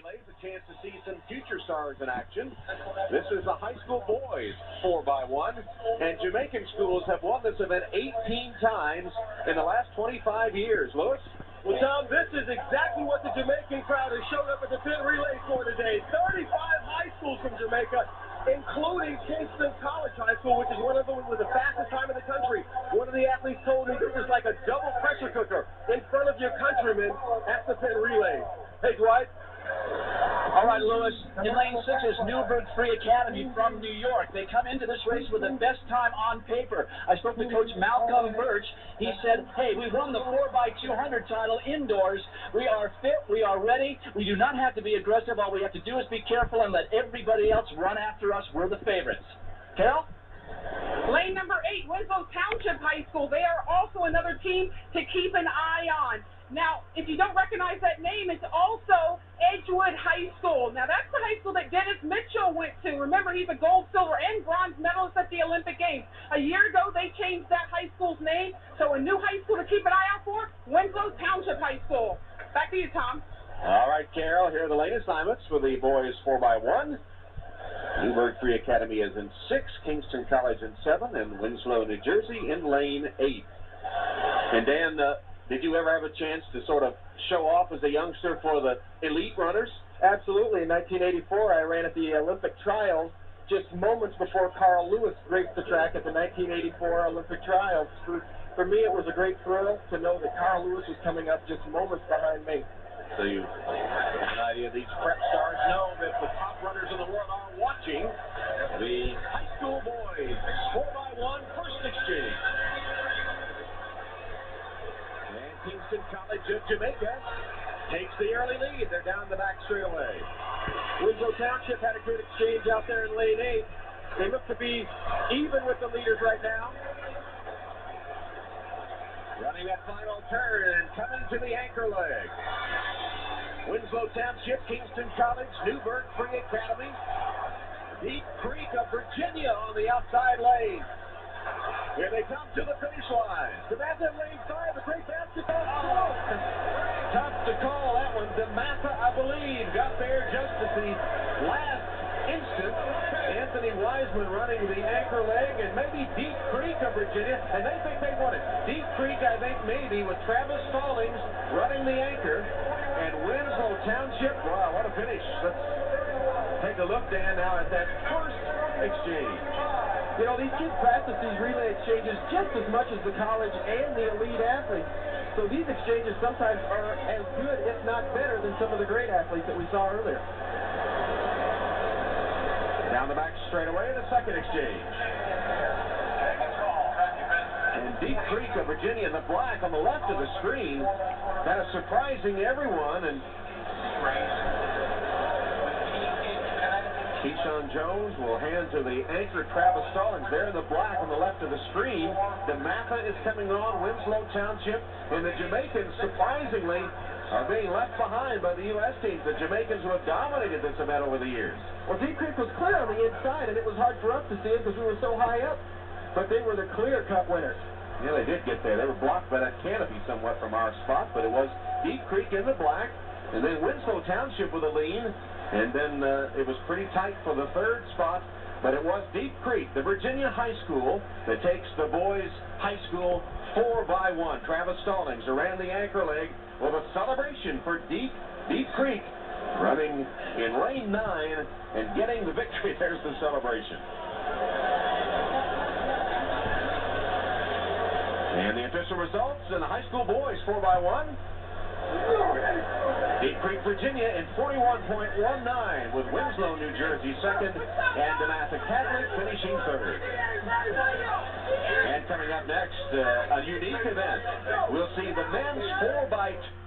Relays, a chance to see some future stars in action. This is the high school boys 4x1, and Jamaican schools have won this event 18 times in the last 25 years. Lewis? Well, Tom, this is exactly what the Jamaican crowd has showed up at the Penn Relay for today. 35 high schools from Jamaica, including Kingston College High School, which is one of them with the fastest time in the country. One of the athletes told me this is like a double pressure cooker in front of your countrymen at the Penn Relay. Hey, Dwight. All right, Lewis, in lane 6 is Newburgh Free Academy from New York. They come into this race with the best time on paper. I spoke to Coach Malcolm Birch. He said, hey, we won the 4x200 title indoors. We are fit. We are ready. We do not have to be aggressive. All we have to do is be careful and let everybody else run after us. We're the favorites. Carol? Lane number 8, Winslow Township High School. They are also another team to keep an eye on. Now, if you don't recognize that name, it's also Edgewood High School. Now, that's the high school that Dennis Mitchell went to. Remember, he's a gold, silver, and bronze medalist at the Olympic Games. A year ago, they changed that high school's name. So a new high school to keep an eye out for, Winslow Township High School. Back to you, Tom. All right, Carol, here are the lane assignments for the boys 4x1. Newburgh Free Academy is in 6, Kingston College in 7, and Winslow, New Jersey in lane 8. And Dan, did you ever have a chance to sort of show off as a youngster for the elite runners? Absolutely. In 1984, I ran at the Olympic trials just moments before Carl Lewis raced the track at the 1984 Olympic trials. For me, it was a great thrill to know that Carl Lewis was coming up just moments behind me. So you have an idea these prep stars know that the top runners in the world are watching the high school boys 4x1 first exchange. And Kingston College of Jamaica takes the early lead. They're down the back straightaway. Winslow Township had a good exchange out there in lane 8. They look to be even with the leaders right now. Running that final turn and coming to the anchor leg. Winslow Township, Kingston College, Newburgh Free Academy, Deep Creek of Virginia on the outside lane. Here they come to the finish line. Samantha in lane 5, a great basketball stroke. Tough to call that one. Samantha, I believe, got there just at the last instant. Anthony Wiseman running the anchor leg, and maybe Deep Creek of Virginia, and they think they won it. Deep Creek, I think, maybe with Travis Stallings running the anchor, and Winslow Township. Wow, what a finish. Let's take a look, Dan, now at that first exchange. You know, these kids practice these relay exchanges just as much as the college and the elite athletes. So these exchanges sometimes are as good, if not better, than some of the great athletes that we saw earlier. Down the back straightaway, the second exchange. And Deep Creek of Virginia in the black on the left of the screen, kind of surprising everyone. And Keyshawn Jones will hand to the anchor Travis Stallings there in the black on the left of the screen. DeMatha is coming on, Winslow Township, and the Jamaicans, surprisingly, are being left behind by the U.S. teams. The Jamaicans who have dominated this event over the years. Well, Deep Creek was clear on the inside, and it was hard for us to see it because we were so high up. But they were the clear-cut winners. Yeah, they did get there. They were blocked by that canopy somewhat from our spot, but it was Deep Creek in the black, and then Winslow Township with a lean, and then it was pretty tight for the third spot, but it was Deep Creek, the Virginia high school, that takes the boys' high school 4x1. Travis Stallings around the anchor leg with a celebration for Deep Creek, running in lane 9 and getting the victory. There's the celebration. And the official results in the high school boys 4x1. Deep Creek, Virginia in 41.19 with Winslow, New Jersey second, and DeMatha Catholic finishing third. And coming up next, a unique event. We'll see the men's 4x2